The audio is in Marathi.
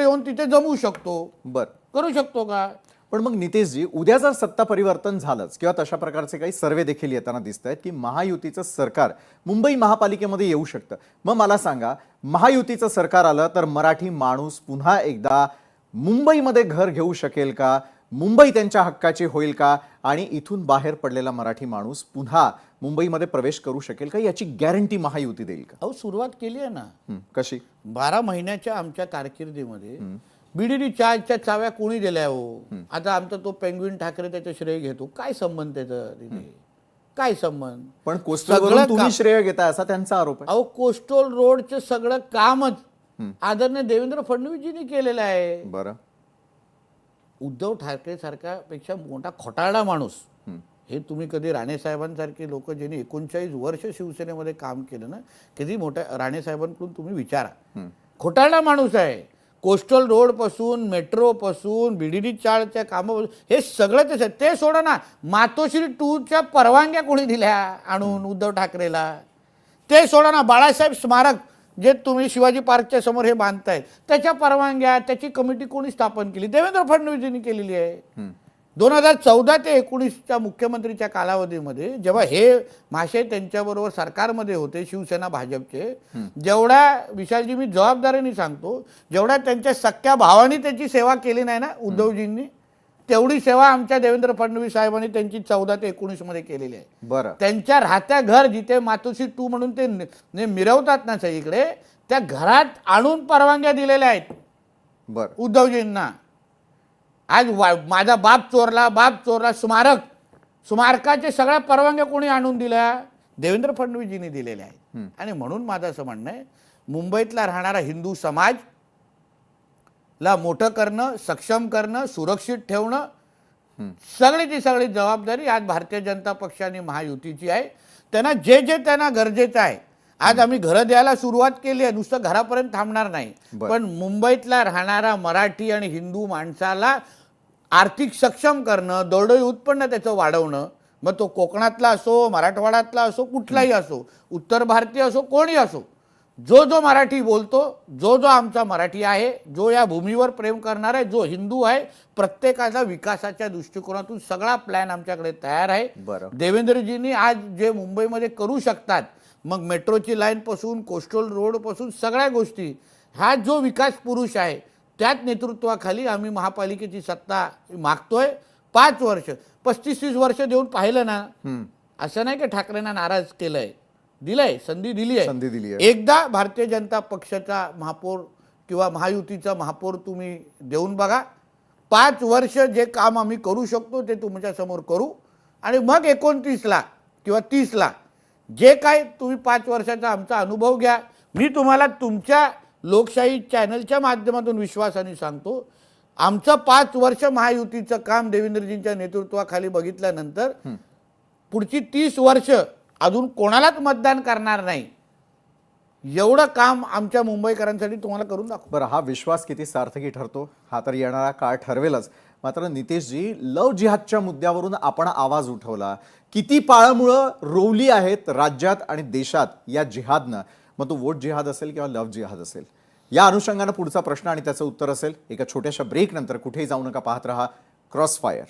येऊन तिथे जमवू शकतो, बर करू शकतो का? पण मग नितेशजी, उद्या जर सत्ता परिवर्तन झालंच किंवा तशा प्रकारचे काही सर्वे देखील येताना दिसत आहेत की महायुतीचं सरकार मुंबई महापालिकेमध्ये येऊ शकतं, मग मला सांगा, महायुतीचं सरकार आलं तर मराठी माणूस पुन्हा एकदा मुंबईमध्ये घर घेऊ शकेल का? मुंबई त्यांच्या हक्काची होईल का? आणि इथून बाहेर पडलेला मराठी माणूस पुन्हा मुंबईमध्ये प्रवेश करू शकेल का? याची गॅरंटी महायुती देईल का? अहो, सुरुवात केली आहे ना. कशी? 12 महिन्याच्या आमच्या कारकिर्दीमध्ये बीडीडी चार्जच्या चाव्या कोणी दिल्या हो? आता आमचा तो पेंग्विन ठाकरे त्याचं श्रेय घेतो. काय संबंध त्याचा तिथे? काय संबंध? पण कोस्टलवरून तुम्ही श्रेय घेताय असा त्यांचा आरोप आहे. अहो, कोस्टल रोडचं सगळं कामच आदरणीय देवेंद्र फडणवीसजींनी केलेलं आहे. बरं. उद्धव ठाकरे सारखा पेक्षा मोठा खोटारडा माणूस हे तुम्ही कधी राणे साहेबांसारखे लोक ज्यांनी 39 वर्ष शिवसेनेमध्ये काम केलं ना, कधी मोठ्या राणे साहेबांकडून तुम्ही विचारा. खोटारडा माणूस आहे. कोस्टल रोड पासून, मेट्रो पासून, बीडीडी चाळच्या कामापासून हे सगळं तेच आहे. ते सोडा ना, मातोश्री 2च्या परवानग्या कोणी दिल्या आणून उद्धव ठाकरेला? ते सोडा ना, बाळासाहेब स्मारक जे तुम्ही शिवाजी पार्कच्या समोर हे बांधतायत त्याच्या परवानग्या, त्याची कमिटी कोणी स्थापन केली? देवेंद्र फडणवीसजींनी केलेली आहे. 2014 ते 19च्या मुख्यमंत्रीच्या कालावधीमध्ये जेव्हा हे माशे त्यांच्याबरोबर सरकारमध्ये होते, शिवसेना भाजपचे, जेवढ्या, विशालजी मी जबाबदारीने सांगतो, जेवढ्या त्यांच्या सख्या भावानी त्याची सेवा केली नाही ना उद्धवजींनी, तेवढी सेवा आमच्या देवेंद्र फडणवीस साहेबांनी त्यांची 14 ते 19 मध्ये केलेली आहे. बरं. त्यांच्या राहत्या घर जिथे मातोश्री 2 म्हणून ते मिरवतात ना सगळीकडे, त्या घरात आणून परवानग्या दिलेल्या आहेत बरं उद्धवजींना. आज माझा बाप चोरला स्मारकाचे सगळ्या परवानग्या कोणी आणून दिल्या? देवेंद्र फडणवीसजींनी दिलेल्या आहेत. आणि म्हणून माझं असं म्हणणं आहे, मुंबईतला राहणारा हिंदू समाज ला मोठं करणं, सक्षम करणं, सुरक्षित ठेवणं, सगळीची सगळी जबाबदारी आज भारतीय जनता पक्ष आणि महायुतीची आहे. त्यांना जे त्यांना गरजेचं आहे, आज आम्ही घरं द्यायला सुरुवात केली आहे, नुसतं घरापर्यंत थांबणार नाही, पण मुंबईतला राहणारा मराठी आणि हिंदू माणसाला आर्थिक सक्षम करणं, दरडोई उत्पन्न त्याचं वाढवणं, मग तो कोकणातला असो, मराठवाड्यातला असो, कुठलाही असो, उत्तर भारतीय असो, कोणी असो, जो मराठी बोलतो, जो आमचा मराठी आहे, जो या भूमीवर प्रेम करणार आहे, जो हिंदू आहे, प्रत्येकाचा विकासाच्या दृष्टिकोनातून सगळा प्लॅन आमच्याकडे तयार आहे. देवेंद्रजींनी आज जे मुंबईमध्ये करू शकतात, मग मेट्रोची लाईन पासून, कोस्टल रोड पासून सगळ्या गोष्टी, हा जो विकास पुरुष आहे त्याच नेतृत्वाखाली आम्ही महापालिकेची सत्ता मागतोय. 5 वर्ष, 35-30 वर्ष देऊन पाहिलं ना, असं नाही की ठाकरेंना नाराज केलंय, दिलंय, संधी दिली आहे. एकदा भारतीय जनता पक्षाचा महापौर किंवा महायुतीचा महापौर तुम्ही देऊन बघा. 5 वर्ष जे काम आम्ही करू शकतो ते तुमच्या समोर करू, आणि मग 29ला किंवा 30ला जे काय तुम्ही 5 वर्षाचा आमचा अनुभव घ्या. मी तुम्हाला तुमच्या लोकशाही चॅनलच्या माध्यमातून विश्वासाने सांगतो, आमचं 5 वर्ष महायुतीचं काम देवेंद्रजींच्या नेतृत्वाखाली बघितल्यानंतर पुढची 30 वर्ष अजून कोणालाच मतदान करणार नाही, एवढं काम आमच्या मुंबईकरांसाठी तुम्हाला करून दाखवू. बरं, हा विश्वास किती सार्थकी ठरतो हा तर येणारा काळ ठरवेलच. मात्र नितेशजी, लव जिहादच्या मुद्द्यावरून आपण आवाज उठवला, किती पाळमुळं रोवली आहेत राज्यात आणि देशात या जिहादनं, मग तो वोट जिहाद असेल किंवा लव जिहाद असेल, या अनुषंगानं पुढचा प्रश्न आणि त्याचं उत्तर असेल एका छोट्याशा ब्रेक नंतर. कुठेही जाऊ नका, पाहत रहा क्रॉसफायर.